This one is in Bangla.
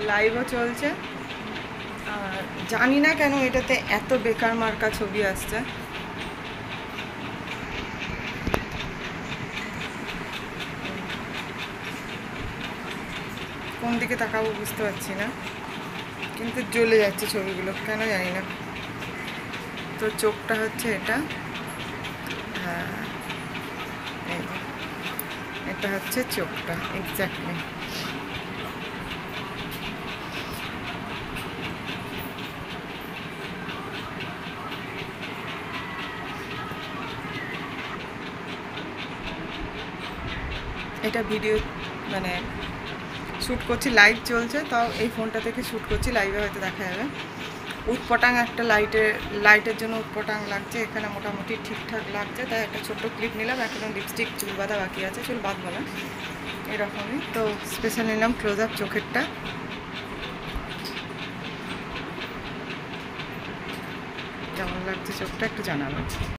লাইভও চলছে। আর জানি না কেন এটাতে এত বেকার মার্কা ছবি আসছে। কোন দিকে তাকাবো বুঝতে পারছি না, কিন্তু জ্বলে যাচ্ছে ছবিগুলো, কেন জানি না। তো চোখটা হচ্ছে এটা, হ্যাঁ এই যে, এটা হচ্ছে চোখটা এক্স্যাক্টলি। এটা ভিডিও মানে শ্যুট করছি, লাইট চলছে, তাও এই ফোনটা থেকে শ্যুট করছি, লাইভে হয়তো দেখা যাবে। উৎপটাং একটা লাইটের জন্য উৎপটাং লাগছে, এখানে মোটামুটি ঠিকঠাক লাগছে, তাই একটা ছোট্ট ক্লিপ নিলাম। এখনও লিপস্টিক চুল বাঁধা বাকি আছে, চুল বাঁধবো না, এরকমই। তো স্পেশাল নিলাম ক্লোজ আপ চোখেরটা। কেমন লাগছে চোখটা একটু জানাবেন।